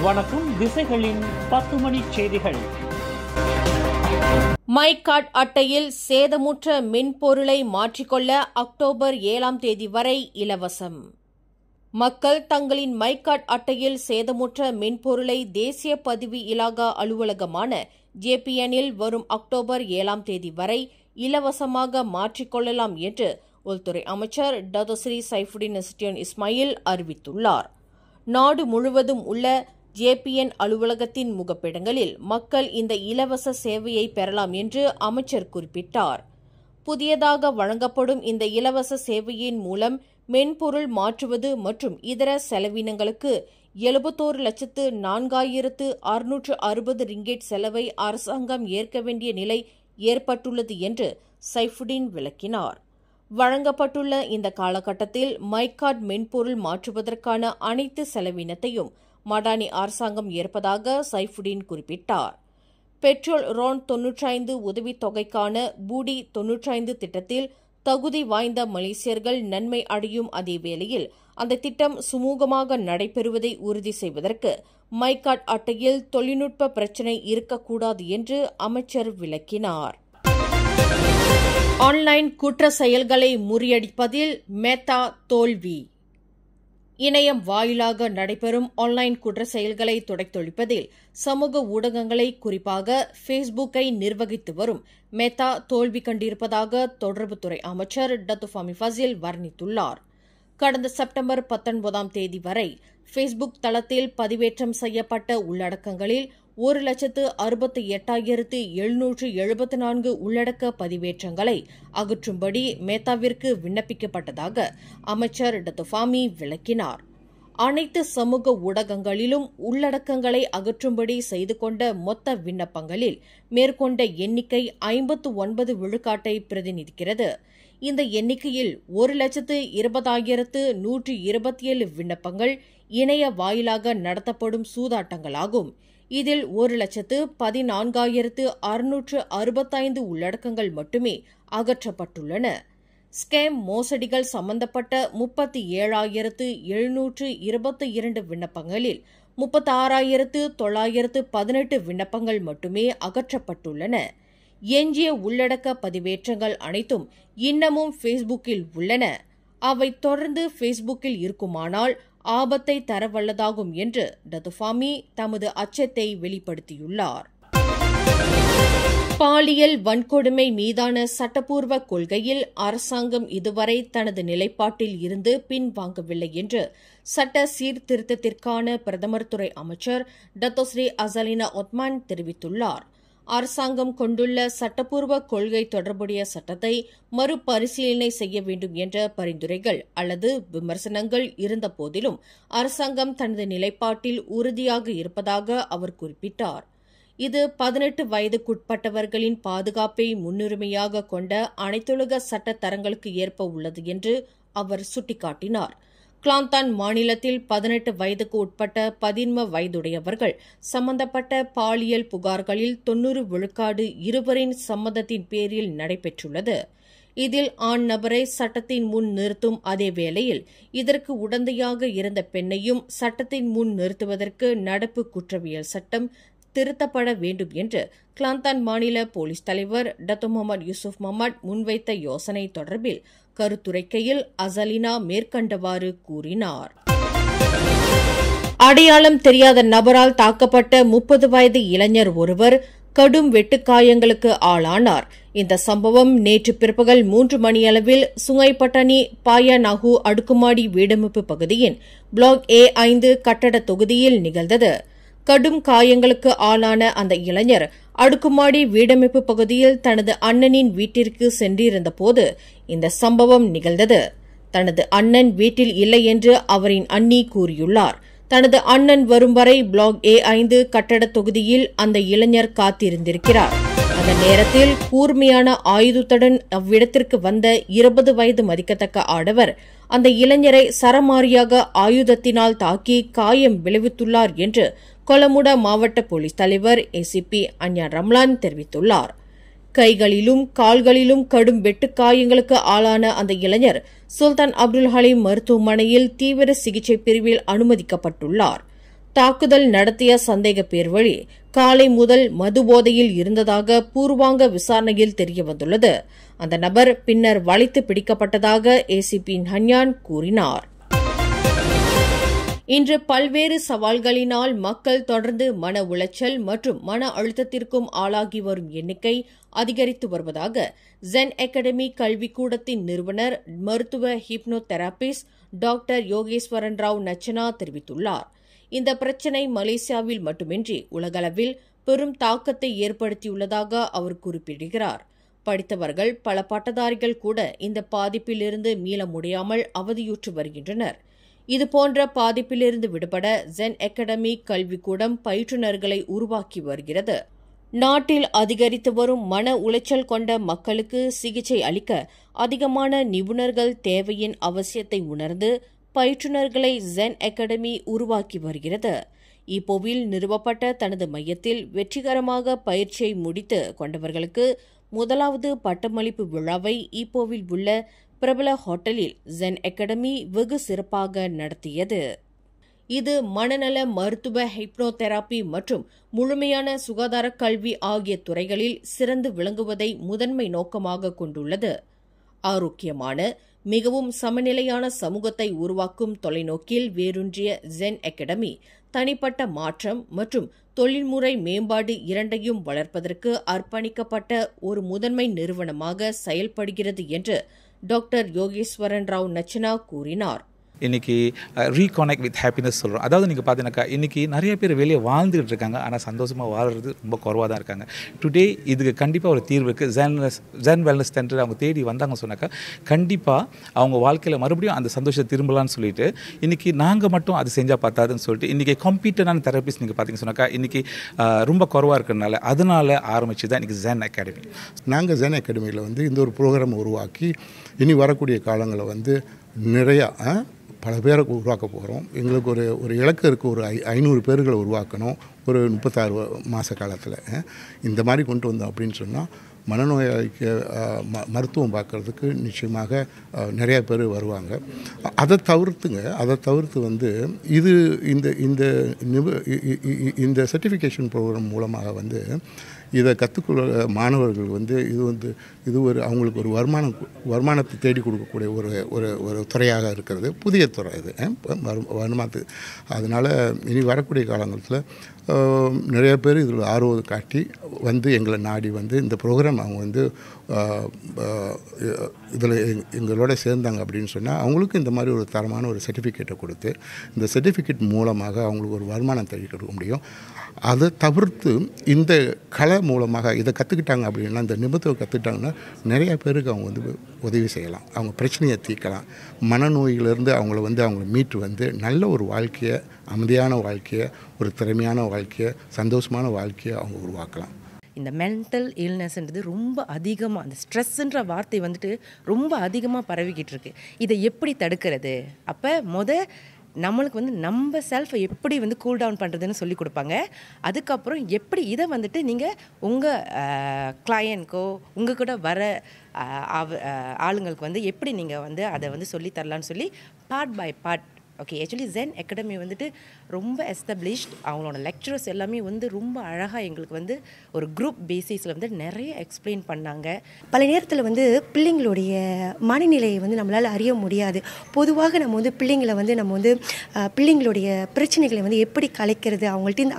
வணக்கம். திசைகளின் 10 மணி செய்திகள். My card அட்டையில் சேதமுற்ற மென்பொருளை மாற்றிக்கொள்ள அக்டோபர் 7ஆம் தேதி வரை இலவசம். மக்கள் தங்களின் மை கார்டு அட்டையில் சேதமுற்ற மென்பொருளை தேசிய பதிவு இலாகா அலுவலகமான JPN-இல் வரும் அக்டோபர் 7ஆம் தேதி வரை இலவசமாக மாற்றிக்கொள்ளலாம் என்று உள்துறை அமைச்சர் டத்தோஸ்ரீ சைஃபுடின் நசுட்டியோன் இஸ்மாயில் அறிவித்துள்ளார். நாடு முழுவதும் உள்ள JPN அலுவலகத்தின் முகப்பிடங்களில் மக்கள் இந்த இலவச சேவையை பெறலாம் என்று அமைச்சர் குறிப்பிட்டார். புதியதாக வழங்கப்படும் இந்த இலவச சேவையின் மூலம் மென்பொருள் மாற்றுவது மற்றும் இதர செலவினங்களுக்கு 71,04,660 ரிங்கெட் செலவை அரசாங்கம் ஏற்க வேண்டிய நிலை ஏற்பட்டுள்ளது என்று சைஃபுடின் விளக்கினார். வழங்கப்பட்டுள்ள இந்த காலகட்டத்தில் மை கார்டு மென்பொருள் மாற்றுவதற்கான அனைத்து செலவினத்தையும் மடானி அரசாங்கம் ஏற்பதாக சைஃபுடின் குறிப்பிட்டார். பெட்ரோல் RON 95 உதவித்தொகைக்கான பூடி 95 திட்டத்தில் தகுதி வாய்ந்த மலேசியர்கள் நன்மை அடையும் அதே வேளையில் அந்த திட்டம் சுமூகமாக நடைபெறுவதை உறுதி செய்வதற்கு மை கார்டு அட்டையில் தொழில்நுட்ப பிரச்சினை இருக்கக்கூடாது என்று அமைச்சர் விளக்கினார். ஆன்லைன் குற்ற செயல்களை முறியடிப்பதில் மெட்டா தோல்வி. இணையம் வாயிலாக நடைபெறும் ஆன்லைன் குற்ற செயல்களை துடைத்தொழிப்பதில் சமூக ஊடகங்களை குறிப்பாக ஃபேஸ்புக்கை நிர்வகித்து வரும் மெட்டா தோல்வி கண்டிருப்பதாக தொடர்புத்துறை அமைச்சர் டத்து ஃபாமி ஃபசில் வர்ணித்துள்ளார். கடந்த செப்டம்பர் 19ஆம் தேதி வரை ஃபேஸ்புக் தளத்தில் பதிவேற்றம் செய்யப்பட்ட உள்ளடக்கங்களில் 1,68,774 உள்ளடக்க பதிவேற்றங்களை அகற்றும்படி மேத்தாவிற்கு விண்ணப்பிக்கப்பட்டதாக அமைச்சர் டத்து ஃபாமி விளக்கினார். அனைத்து சமூக ஊடகங்களிலும் உள்ளடக்கங்களை அகற்றும்படி செய்து கொண்ட மொத்த விண்ணப்பங்களில் மேற்கொண்ட எண்ணிக்கை 59% பிரதிநிதிக்கிறது. இந்த எண்ணிக்கையில் 1,20,127 விண்ணப்பங்கள் இணைய வாயிலாக நடத்தப்படும் சூதாட்டங்களாகும். இதில் 1,14,665 உள்ளடக்கங்கள் மட்டுமே அகற்றப்பட்டுள்ளன. ஸ்கேம் மோசடிகள் சம்பந்தப்பட்ட 37,722 விண்ணப்பங்களில் 36,918 விண்ணப்பங்கள் மட்டுமே அகற்றப்பட்டுள்ளன. எஞ்சிய உள்ளடக்க பதிவேற்றங்கள் அனைத்தும் இன்னமும் ஃபேஸ்புக்கில் உள்ளன. அவை தொடர்ந்து ஃபேஸ்புக்கில் இருக்குமானால் ஆபத்தை தரவல்லதாகும் என்று டத்து ஃபாமி தமது அச்சத்தை வெளிப்படுத்தியுள்ளார். பாலியல் வன்கொடுமை மீதான சட்டப்பூர்வ கொள்கையில் அரசாங்கம் இதுவரை தனது நிலைப்பாட்டில் இருந்து பின்வாங்கவில்லை என்று சட்ட சீர்திருத்தத்திற்கான பிரதமர் துறை அமைச்சர் டத்தோஸ்ரீ அசலினா ஒத்மான் தெரிவித்துள்ளார். அரசாங்கம் கொண்டுள்ள சட்டப்பூர்வ கொள்கை தொடர்புடைய சட்டத்தை மறுபரிசீலனை செய்ய வேண்டும் என்ற பரிந்துரைகள் அல்லது விமர்சனங்கள் இருந்தபோதிலும் அரசாங்கம் தனது நிலைப்பாட்டில் உறுதியாக இருப்பதாக அவர் குறிப்பிட்டார். இது 18 வயதுக்குட்பட்டவர்களின் பாதுகாப்பை முன்னுரிமையாக கொண்ட அனைத்துலக சட்ட தரங்களுக்கு ஏற்ப உள்ளது என்று அவர் சுட்டிக்காட்டினார். கிளாந்தான் மாநிலத்தில் 18 வயதுக்கு உட்பட்ட 13 வயதுடையவர்கள் சம்பந்தப்பட்ட பாலியல் புகார்களில் 90 விழுக்காடு இருவரின் சம்மதத்தின் பேரில் நடைபெற்றுள்ளது. இதில் ஆண் நபரை சட்டத்தின் முன் நிறுத்தும் அதே வேளையில் இதற்கு உடந்தையாக இருந்த பெண்ணையும் சட்டத்தின் முன் நிறுத்துவதற்கு நடப்பு குற்றவியல் சட்டம் திருத்தப்பட வேண்டும் என்று கிளாந்தான் மாநில போலீஸ் தலைவர் டத்து முகமது யூசுப் முகமது முன்வைத்த யோசனை தொடர்பில் கருத்துரைக்கையில் அசலினா மேற்கண்டவாறு கூறினார். அடையாளம் தெரியாத நபரால் தாக்கப்பட்ட 30 வயது இளைஞர் ஒருவர் கடும் வெட்டுக்காயங்களுக்கு ஆளானார். இந்த சம்பவம் நேற்று பிற்பகல் 3 மணியளவில் சுங்கைப்பட்டணி பாயாநாகு அடுக்குமாடி வீடமைப்பு பகுதியின் பிளாக் A5 கட்டட தொகுதியில் நிகழ்ந்தது. கடும் காயங்களுக்கு ஆளான அந்த இளைஞர் அடுக்குமாடி வீடமைப்பு பகுதியில் தனது அண்ணனின் வீட்டிற்கு சென்றிருந்தபோது இந்த சம்பவம் நிகழ்ந்தது. தனது அண்ணன் வீட்டில் இல்லை என்று அவரின் அண்ணி கூறியுள்ளார். தனது அண்ணன் வரும் வரை பிளாக் A5 கட்டட தொகுதியில் அந்த இளைஞர் காத்திருந்திருக்கிறார். அந்த நேரத்தில் கூர்மையான ஆயுதத்துடன் அவ்விடத்திற்கு வந்த 20 வயது மதிக்கத்தக்க ஆடவர் அந்த இளைஞரை சரமாரியாக ஆயுதத்தினால் தாக்கி காயம் விளைவித்துள்ளார் என்று கொலமுடா மாவட்ட போலீஸ் தலைவர் ACP அன்யா ரம்லான் தெரிவித்துள்ளார். கைகளிலும் கால்களிலும் கடும் வெட்டுக்காயங்களுக்கு ஆளான அந்த இளைஞர் சுல்தான் அப்துல் ஹலீம் மருத்துவமனையில் தீவிர சிகிச்சை பிரிவில் அனுமதிக்கப்பட்டுள்ளார். தாக்குதல் நடத்திய சந்தேக பேர் வழி காலை முதல் மதுபோதையில் இருந்ததாக பூர்வாங்க விசாரணையில் தெரியவந்துள்ளது. அந்த நபர் பின்னர் வளைத்து பிடிக்கப்பட்டதாக ஏசிபி ஹன்யான் கூறினார். இன்று பல்வேறு சவால்களினால் மக்கள் தொடர்ந்து மன உளைச்சல் மற்றும் மன அழுத்தத்திற்கும் ஆளாகி வரும் எண்ணிக்கை அதிகரித்து வருவதாக ஜென் அகாடமி கல்விக்கூடத்தின் நிறுவனர் மருத்துவ hypnotherapist doctor Yogeswaran Rao Nachana தெரிவித்துள்ளார். இந்த பிரச்சினை மலேசியாவில் மட்டுமின்றி உலகளவில் பெரும் தாக்கத்தை ஏற்படுத்தியுள்ளதாக அவர் குறிப்பிடுகிறார். படித்தவர்கள், பல பட்டதாரிகள் கூட இந்த பாதிப்பிலிருந்து மீள முடியாமல் அவதியுற்று வருகின்றனர். இதுபோன்ற பாதிப்பிலிருந்து விடுபட ஜென் அகாடமி கல்விக்கூடம் பயிற்றுநர்களை உருவாக்கி வருகிறது. நாட்டில் அதிகரித்து வரும் மன உளைச்சல் கொண்ட மக்களுக்கு சிகிச்சை அளிக்க அதிகமான நிபுணர்கள் தேவையின் அவசியத்தை உணர்ந்து பயிற்றுநர்களை ஜென் அகாடமி உருவாக்கி வருகிறது. இப்போவில் நிறுவப்பட்ட தனது மையத்தில் வெற்றிகரமாக பயிற்சியை முடித்து கொண்டவர்களுக்கு முதலாவது பட்டமளிப்பு விழாவை இப்போவில் உள்ள பிரபல ஹோட்டலில் ஜென் அகாடமி வெகு சிறப்பாக நடத்தியது. இது மனநல மருத்துவ ஹிப்னோ தெரபி மற்றும் முழுமையான சுகாதார கல்வி ஆகிய துறைகளில் சிறந்து விளங்குவதை முதன்மை நோக்கமாக கொண்டுள்ளது. ஆரோக்கியமான, மிகவும் சமநிலையான சமூகத்தை உருவாக்கும் தொலைநோக்கில் வேரூன்றிய ஜென் அகாடமி தனிப்பட்ட மாற்றம் மற்றும் தொழில்முறை மேம்பாடு இரண்டையும் வளர்ப்பதற்கு அர்ப்பணிக்கப்பட்ட ஒரு முதன்மை நிறுவனமாக செயல்படுகிறது என்று டாக்டர் யோகேஸ்வரன் ராவ் நச்சனா கூறினார். இன்றைக்கி ரீகனெக்ட் வித் ஹாப்பினஸ் சொல்கிறோம். அதாவது நீங்கள் பார்த்தீங்கன்னாக்கா இன்றைக்கி நிறைய பேர் வெளியே வாழ்ந்துகிட்டு இருக்காங்க, ஆனால் சந்தோஷமாக வாழ்கிறது ரொம்ப குறைவாக தான் இருக்காங்க. டுடே இதுக்கு கண்டிப்பாக ஒரு தீர்வு இருக்குது. ஜென் வெல்னஸ் சென்டர் அவங்க தேடி வந்தாங்க சொன்னாக்கா கண்டிப்பாக அவங்க வாழ்க்கையில் மறுபடியும் அந்த சந்தோஷத்தை திரும்பலான்னு சொல்லிட்டு இன்றைக்கி நாங்கள் மட்டும் அது செஞ்சால் பார்த்தாதுன்னு சொல்லிட்டு இன்றைக்கி கம்ப்யூட்டரான தெரபிஸ்ட் நீங்கள் பார்த்தீங்க சொன்னாக்கா இன்றைக்கி ரொம்ப குறைவாக இருக்கிறதுனால அதனால் ஆரம்பித்து தான் இன்றைக்கி ஜென் அகாடமி. நாங்கள் ஜென் அகாடமியில் இந்த ஒரு ப்ரோக்ராம் உருவாக்கி இனி வரக்கூடிய காலங்களில் நிறையா பல பேரை உருவாக்க போகிறோம். எங்களுக்கு ஒரு இலக்கு இருக்குது. ஒரு 500 பேர்களை உருவாக்கணும் ஒரு 36 மாத காலத்தில். இந்த மாதிரி கொண்டு வந்தோம் அப்படின்னு சொன்னால் மனநோயாளிக்கு மருத்துவம் பார்க்குறதுக்கு நிச்சயமாக நிறையா பேர் வருவாங்க. அதை தவிர்த்து இது இந்த சர்டிஃபிகேஷன் ப்ரோக்ராம் மூலமாக இதை கற்றுக்கொள்ள மாணவர்கள் இது ஒரு அவங்களுக்கு ஒரு வருமானத்தை தேடி கொடுக்கக்கூடிய ஒரு துறையாக இருக்கிறது. புதிய துறை இது வருமானத்துக்கு. அதனால் இனி வரக்கூடிய காலங்களில் நிறைய பேர் இதில் ஆர்வம் காட்டி எங்களை நாடி இந்த ப்ரோக்ராம் அவங்க இதில் எங்களோட சேர்ந்தாங்க அப்படின்னு சொன்னால் அவங்களுக்கும் இந்த மாதிரி ஒரு தரமான ஒரு சர்டிஃபிகேட்டை கொடுத்து இந்த சர்டிஃபிகேட் மூலமாக அவங்களுக்கு ஒரு வருமானம் தேடி கொடுக்க முடியும். அதை தவிர்த்து இந்த கலை மூலமாக இதை கற்றுக்கிட்டாங்க அப்படின்னா, இந்த நிபுணத்துவம் கற்றுக்கிட்டாங்கன்னா நிறைய பேருக்கு அவங்க உதவி செய்யலாம், அவங்க பிரச்சனையை தீர்க்கலாம், மனநோயிலிருந்து அவங்கள மீட்டு நல்ல ஒரு வாழ்க்கையை, அமைதியான வாழ்க்கையை, ஒரு திறமையான வாழ்க்கையை, சந்தோஷமான வாழ்க்கையை அவங்க உருவாக்கலாம். இந்த மென்டல் இல்னஸ்ன்றது ரொம்ப அதிகமாக, அந்த ஸ்ட்ரெஸ்ன்ற வார்த்தை ரொம்ப அதிகமாக பரவிக்கிட்டு இருக்கு. இதை எப்படி தடுக்கிறது? அப்போ நம்மளுக்கு நம்ம செல்ஃபை எப்படி கூல் டவுன் பண்ணுறதுன்னு சொல்லி கொடுப்பாங்க. அதுக்கப்புறம் எப்படி இதை நீங்கள் உங்கள் கிளையன்ட்கோ உங்கள் கூட வர ஆளுங்களுக்கு எப்படி நீங்கள் அதை சொல்லித்தரலான்னு சொல்லி part by part. Okay, actually Zen academy ரொம்ப எஸ்டாப்ளிஷ்ட். அவங்களோட லெக்சரர்ஸ் எல்லாமே ரொம்ப அழகாக எங்களுக்கு ஒரு குரூப் பேசிஸில் நிறைய எக்ஸ்பிளைன் பண்ணாங்க. பல நேரத்தில் பிள்ளைங்களுடைய மனநிலையை நம்மளால் அறிய முடியாது. பொதுவாக நம்ம பிள்ளைங்களை நம்ம பிள்ளைங்களுடைய பிரச்சனைகளை எப்படி கலைக்கிறது,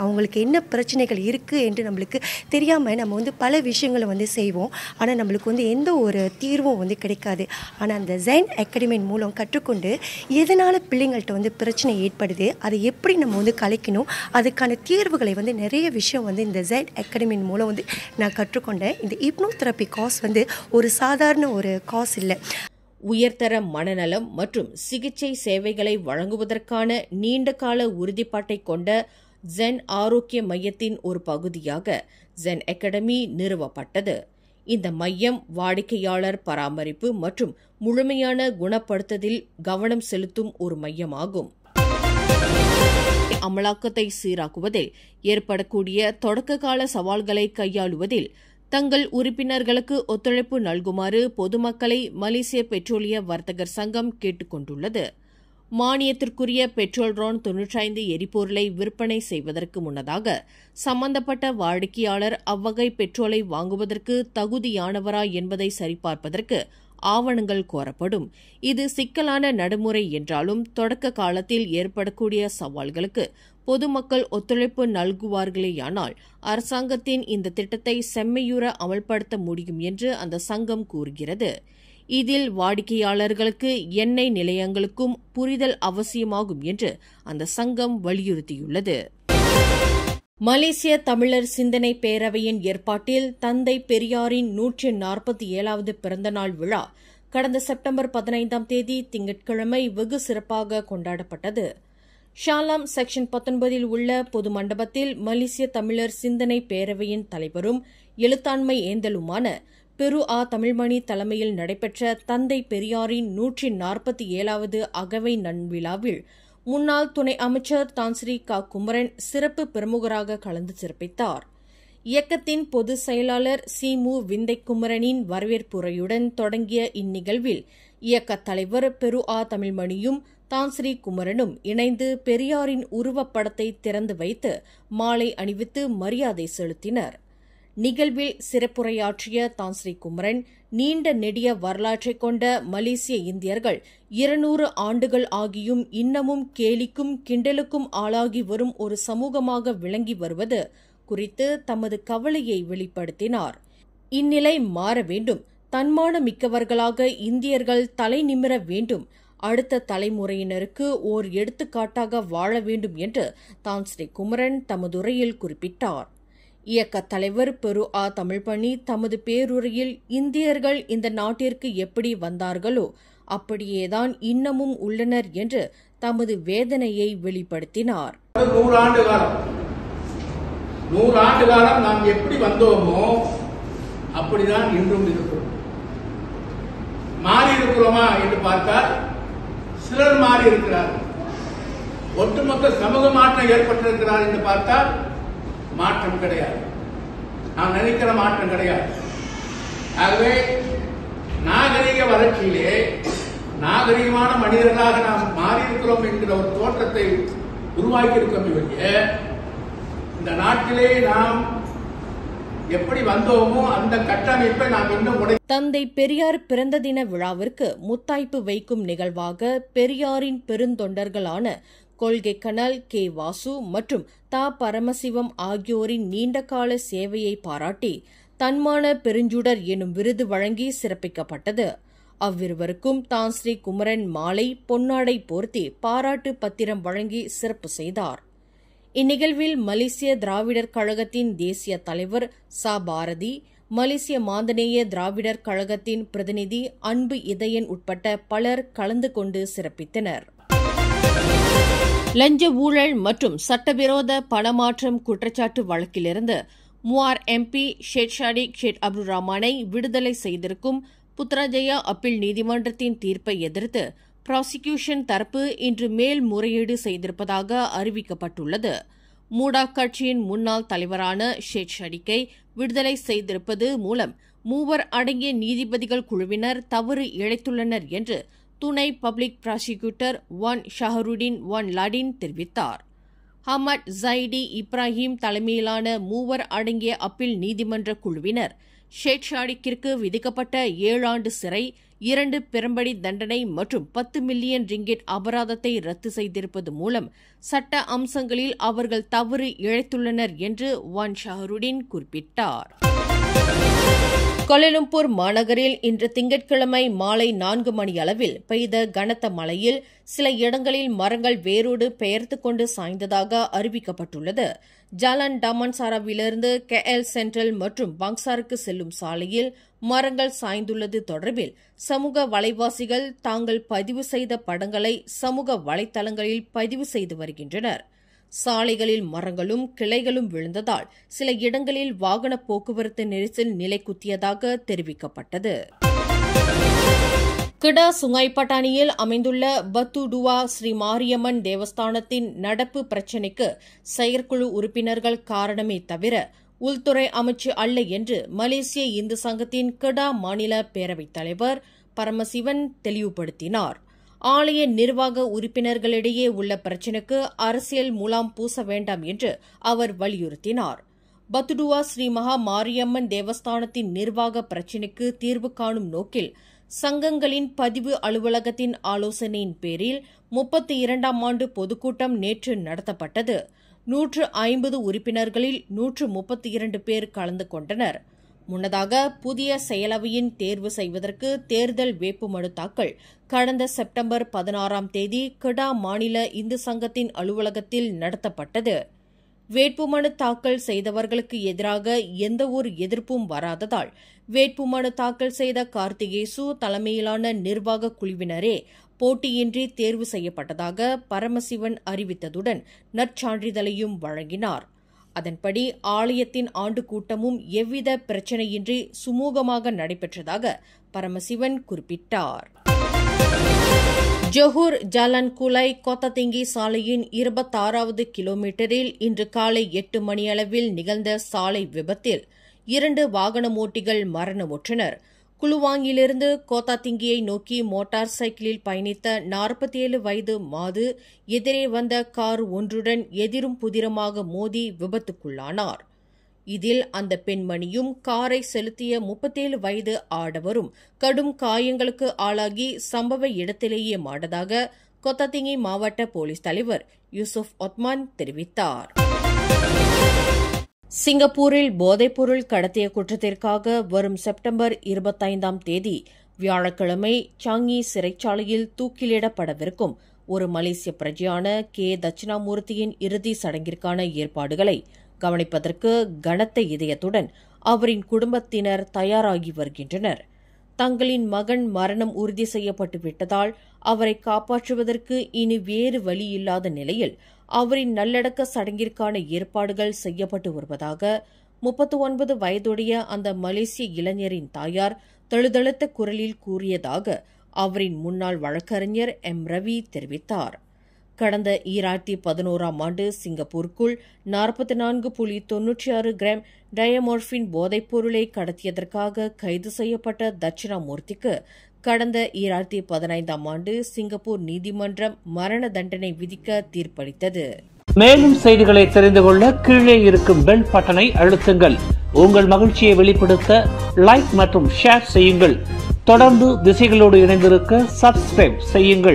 அவங்களுக்கு என்ன பிரச்சனைகள் இருக்குது என்று நம்மளுக்கு தெரியாமல் நம்ம பல விஷயங்களை செய்வோம். ஆனால் நம்மளுக்கு எந்த ஒரு தீர்வும் கிடைக்காது. ஆனால் அந்த ஜென் அகாடமியின் மூலம் கற்றுக்கொண்டு எதனால் பிள்ளைங்கள்ட்ட பிரச்சனை ஏற்படுது, அதை எப்படி நம்ம கலைக்கணும், அதுக்கான தீர்வுகளை நிறைய விஷயம் இந்த ஜென் அகாடமியின் மூலம் நான் கற்றுக்கொண்டேன். இந்த ஹிப்னோ தெரபி காஸ் ஒரு சாதாரண ஒரு காஸ் இல்லை. உயர்தர மனநலம் மற்றும் சிகிச்சை சேவைகளை வழங்குவதற்கான நீண்டகால உறுதிப்பாட்டை கொண்ட ஜென் ஆரோக்கிய மையத்தின் ஒரு பகுதியாக ஜென் அகாடமி நிறுவப்பட்டது. இந்த மையம் வாடிக்கையாளர் பராமரிப்பு மற்றும் முழுமையான குணப்படுத்துதலில் கவனம் செலுத்தும் ஒரு மையமாகும். அமலாக்கத்தை சீராக்குவதில் ஏற்படக்கூடிய தொடக்ககால சவால்களை கையாளுவதில் தங்கள் உறுப்பினர்களுக்கு ஒத்துழைப்பு நல்குமாறு பொதுமக்களை மலேசிய பெட்ரோலிய வர்த்தகர் சங்கம் கேட்டுக் கொண்டுள்ளது. மானியத்திற்குரிய பெட்ரோல் ரான் 95 எரிபொருளை விற்பனை செய்வதற்கு முன்னதாக சம்பந்தப்பட்ட வாடிக்கையாளர் அவ்வகை பெட்ரோலை வாங்குவதற்கு தகுதியானவரா என்பதை சரிபார்ப்பதற்கு ஆவணங்கள் கோரப்படும். இது சிக்கலான நடைமுறை என்றாலும் தொடக்க காலத்தில் ஏற்படக்கூடிய சவால்களுக்கு பொதுமக்கள் ஒத்துழைப்பு நல்குவார்களேயானால் அரசாங்கத்தின் இந்த திட்டத்தை செம்மையுற அமல்படுத்த முடியும் என்று அந்த சங்கம் கூறுகிறது. இதில் வாடிக்கையாளர்களுக்கு எண்ணெய் நிலையங்களுக்கும் புரிதல் அவசியமாகும் என்று அந்த சங்கம் வலியுறுத்தியுள்ளது. மலேசிய தமிழர் சிந்தனை பேரவையின் ஏற்பாட்டில் தந்தை பெரியாரின் 147வது பிறந்தநாள் விழா கடந்த செப்டம்பர் 15ஆம் தேதி திங்கட்கிழமை வெகு சிறப்பாக கொண்டாடப்பட்டது. ஷாலாம் செக்ஷன் 19 உள்ள பொது மண்டபத்தில் மலேசிய தமிழர் சிந்தனை பேரவையின் தலைவரும் எழுத்தாண்மை ஏந்தலுமான பெரு ஆ தமிழ்மணி தலைமையில் நடைபெற்ற தந்தை பெரியாரின் 147வது அகவை நன்விழாவில் முன்னாள் துணை அமைச்சர் தான்ஸ்ரீ க குமரன் சிறப்பு பிரமுகராக கலந்து சிறப்பித்தார். இயக்கத்தின் பொதுச் செயலாளர் சிமு விந்தைக்குமரனின் வரவேற்புரையுடன் தொடங்கிய இந்நிகழ்வில் இயக்கத் தலைவர் பெரு ஆ தமிழ்மணியும் தான்ஸ்ரீ குமரனும் இணைந்து பெரியாரின் உருவப்படத்தை திறந்து வைத்து மாலை அணிவித்து மரியாதை செலுத்தினர். நிகழ்வில் சிறப்புரையாற்றிய தான்ஸ்ரீ குமரன், நீண்ட நெடிய வரலாற்றைக் கொண்ட மலேசிய இந்தியர்கள் 200 ஆண்டுகள் ஆகியும் இன்னமும் கேலிக்கும் கிண்டலுக்கும் ஆளாகி வரும் ஒரு சமூகமாக விளங்கி வருவது குறித்து தமது கவலையை வெளிப்படுத்தினார். இந்நிலை மாற வேண்டும். தன்மானமிக்கவர்களாக இந்தியர்கள் தலை நிமிர வேண்டும். அடுத்த தலைமுறையினருக்கு ஓர் எடுத்துக்காட்டாக வாழ வேண்டும் என்று தான்ஸ்ரீ குமரன் தமது உரையில் குறிப்பிட்டார். இயக்கத் தலைவர் பெரு ஆ தமிழ்மணி தமது பேருரையில் இந்தியர்கள் இந்த நாட்டிற்கு எப்படி வந்தார்களோ அப்படியேதான் இன்னமும் உள்ளனர் என்று தமது வேதனையை வெளிப்படுத்தினார். 100 ஆண்டு காலம் நாம் எப்படி வந்தோமோ அப்படிதான் இன்றும் இருக்கிறோம். மாறி இருக்கிறோமா என்று பார்த்தால் சிலர் மாறி இருக்கிறார்கள். ஒட்டுமொத்த சமூக மாற்றம் ஏற்பட்டிருக்கிறார் என்று பார்த்தால் மாற்றம் கிடையாது. நாம் நினைக்கிற மாற்றம் கிடையாது. ஆகவே நாகரிக வளர்ச்சியிலே நாகரிகமான மனிதர்களாக நாம் மாறியிருக்கிறோம் என்கிற ஒரு தோற்றத்தை உருவாக்கி இருக்கோம். இந்த நாட்டிலே நாம் எப்படி வந்தோமோ அந்த கட்டமைப்பை நாம் இன்னும் தந்தை பெரியார் பிறந்த தின விழாவிற்கு முத்தாய்ப்பு வைக்கும் நிகழ்வாக பெரியாரின் பெருந்தொண்டர்களான கொள்கை கனல் கே வாசு மற்றும் தா பரமசிவம் ஆகியோரின் நீண்டகால சேவையை பாராட்டி தன்மான பெருஞ்சுடர் எனும் விருது வழங்கி சிறப்பிக்கப்பட்டது. அவ்விருவருக்கும் தான்ஸ்ரீ குமரன் மாலை பொன்னாடை போர்த்தி பாராட்டு பத்திரம் வழங்கி சிறப்பு செய்தார். இந்நிகழ்வில் மலேசிய திராவிடர் கழகத்தின் தேசிய தலைவர் ச பாரதி, மலேசிய மாந்தநேய திராவிடர் கழகத்தின் பிரதிநிதி அன்பு இதயன் உட்பட்ட பலர் கலந்து கொண்டு சிறப்பித்தனர். லஞ்ச ஊழல் மற்றும் சட்டவிரோத பணமாற்றம் குற்றச்சாட்டு வழக்கிலிருந்து Muar MP Syed Saddiq Syed Abdul ரஹ்மானை விடுதலை செய்திருக்கும் புத்ராஜயா அப்பீல் நீதிமன்றத்தின் தீர்ப்பை எதிர்த்து புராசிகியூஷன் தரப்பு இன்று மேல்முறையீடு செய்திருப்பதாக அறிவிக்கப்பட்டுள்ளது. மூடா கட்சியின் முன்னாள் தலைவரான ஷேட் ஷாடிக்கை விடுதலை செய்திருப்பது மூலம் 3 அடங்கிய நீதிபதிகள் குழுவினர் தவறு இழைத்துள்ளனர் என்று துணை பப்ளிக் ப்ராசிக்யூட்டர் 1 ஷஹருடின் 1 லாடின் தெரிவித்தார். ஹமட் ஜைடி இப்ராஹிம் தலைமையிலான 3 அடங்கிய அப்பீல் நீதிமன்ற குழுவினர் ஷேட் ஷாடிக்கிற்கு விதிக்கப்பட்ட 7 ஆண்டு சிறை, 2 பெரும்படி தண்டனை மற்றும் 10 மில்லியன் ரிங்கிட் அபராதத்தை ரத்து செய்திருப்பது மூலம் சட்ட அம்சங்களில் அவர்கள் தவறு இழைத்துள்ளனர் என்று 1 ஷஹருடின் குறிப்பிட்டார். கோலாலம்பூர் மாநகரில் இன்று திங்கட்கிழமை மாலை 4 மணியளவில் பெய்த கனத்த மழையில் சில இடங்களில் மரங்கள் வேரோடு பெயர்த்துக் கொண்டு சாய்ந்ததாக அறிவிக்கப்பட்டுள்ளது. ஜாலான் டாமன்சாராவிலிருந்து KL சென்ட்ரல் மற்றும் பங்சாருக்கு செல்லும் சாலையில் மரங்கள் சாய்ந்துள்ளது தொடர்பில் சமூக வலைவாசிகள் தாங்கள் பதிவு செய்த படங்களை சமூக வலைதளங்களில் பதிவு செய்து வருகின்றனர். சாலைகளில் மரங்களும் கிளைகளும் விழுந்ததால் சில இடங்களில் வாகன போக்குவரத்து நெரிசல் நிலைக்குத்தியதாக தெரிவிக்கப்பட்டது. கிடா சுங்காய் பட்டாணியில் அமைந்துள்ள பத்துடுவா ஸ்ரீ மாரியம்மன் தேவஸ்தானத்தின் நடப்பு பிரச்சினைக்கு செயற்குழு உறுப்பினர்கள் காரணமே தவிர உள்துறை அமைச்சு அல்ல என்று மலேசிய இந்து சங்கத்தின் கிடா மாநில பேரவைத் தலைவர் பரமசிவன் தெளிவுபடுத்தினார். ஆலய நிர்வாக உறுப்பினர்களிடையே உள்ள பிரச்சினைக்கு அரசியல் முலாம் பூச வேண்டாம் என்று அவர் வலியுறுத்தினார். பத்துடுவா ஸ்ரீ மகா மாரியம்மன் தேவஸ்தானத்தின் நிர்வாக பிரச்சினைக்கு தீர்வு காணும் நோக்கில் சங்கங்களின் பதிவு அலுவலகத்தின் ஆலோசனையின் பேரில் 32ஆம் ஆண்டு பொதுக்கூட்டம் நேற்று நடத்தப்பட்டது. 150 உறுப்பினர்களில் 132 பேர் கலந்து கொண்டனர். முன்னதாக புதிய செயலவையின் தேர்வு செய்வதற்கு தேர்தல் வேட்புமனு தாக்கல் கடந்த செப்டம்பர் 16ஆம் தேதி கெடா மாநில இந்து சங்கத்தின் அலுவலகத்தில் நடத்தப்பட்டது. வேட்புமனு தாக்கல் செய்தவர்களுக்கு எதிராக எந்தவொரு எதிர்ப்பும் வராததால் வேட்புமனு தாக்கல் செய்த கார்த்திகேசு தலைமையிலான நிர்வாக குழுவினரே போட்டியின்றி தேர்வு செய்யப்பட்டதாக பரமசிவன் அறிவித்ததுடன் நற்சான்றிதழையும் வழங்கினார். அதன்படி ஆலயத்தின் ஆண்டு கூட்டமும் எவ்வித பிரச்சினையின்றி சுமூகமாக நடைபெற்றதாக பரமசிவன் குறிப்பிட்டார். ஜொஹூர் ஜலன்குலை கொத்ததிங்கி சாலையின் 26வது கிலோமீட்டரில் இன்று காலை 8 மணியளவில் நிகழ்ந்த சாலை விபத்தில் 2 வாகனமோட்டிகள் மரணமுற்றனர். குலுவாங்கிலிருந்து கோத்தாதிங்கியை நோக்கி மோட்டார் சைக்கிளில் பயணித்த 47 வயது மாது எதிரே வந்த கார் ஒன்றுடன் எதிரும் புதிரமாக மோதி விபத்துக்குள்ளானார். இதில் அந்த பெண்மணியும் காரை செலுத்திய 37 வயது ஆடவரும் கடும் காயங்களுக்கு ஆளாகி சம்பவ இடத்திலேயே மாண்டதாக கொத்தாதிங்கி மாவட்ட போலீஸ் தலைவர் யூசுப் ஒத்மான் தெரிவித்தார். சிங்கப்பூரில் போதைப்பொருள் கடத்திய குற்றத்திற்காக வரும் செப்டம்பர் 25ஆம் தேதி வியாழக்கிழமை சாங்கி சிறைச்சாலையில் தூக்கிலிடப்படவிருக்கும் ஒரு மலேசிய பிரஜையான கே தட்சிணாமூர்த்தியின் இறுதி சடங்கிற்கான ஏற்பாடுகளை கவனிப்பதற்கு கனத்த இதயத்துடன் அவரின் குடும்பத்தினர் தயாராகி வருகின்றனர். தங்களின் மகன் மரணம் உறுதி செய்யப்பட்டு விட்டதால் அவரை காப்பாற்றுவதற்கு இனி வேறு வழி இல்லாத நிலையில் அவரின் நல்லடக்க சடங்கிற்கான ஏற்பாடுகள் செய்யப்பட்டு வருவதாக 39 வயதுடைய அந்த மலேசிய இளைஞரின் தாயார் தழுதழுத்த குரலில் கூறியதாக அவரின் முன்னாள் வழக்கறிஞர் எம் ரவி தெரிவித்தார். கடந்த 2011ஆம் ஆண்டு சிங்கப்பூருக்குள் 44.96 கிராம் டயமோர்பின் போதைப்பொருளை கடத்தியதற்காக கைது செய்யப்பட்ட தட்சிணாமூர்த்திக்கு கடந்த 2015ஆம் ஆண்டு சிங்கப்பூர் நீதிமன்றம் மரண தண்டனை விதிக்க தீர்ப்பளித்தது. மேலும் செய்திகளை தெரிந்து கொள்ள கீழே இருக்கும் பெல் பட்டனை அழுத்துங்கள். உங்கள் மகிழ்ச்சியை வெளிப்படுத்த லைக் மற்றும் ஷேர் செய்யுங்கள். தொடர்ந்து திசைகளோடு இணைந்திருக்க சப்ஸ்கிரைப் செய்யுங்கள்.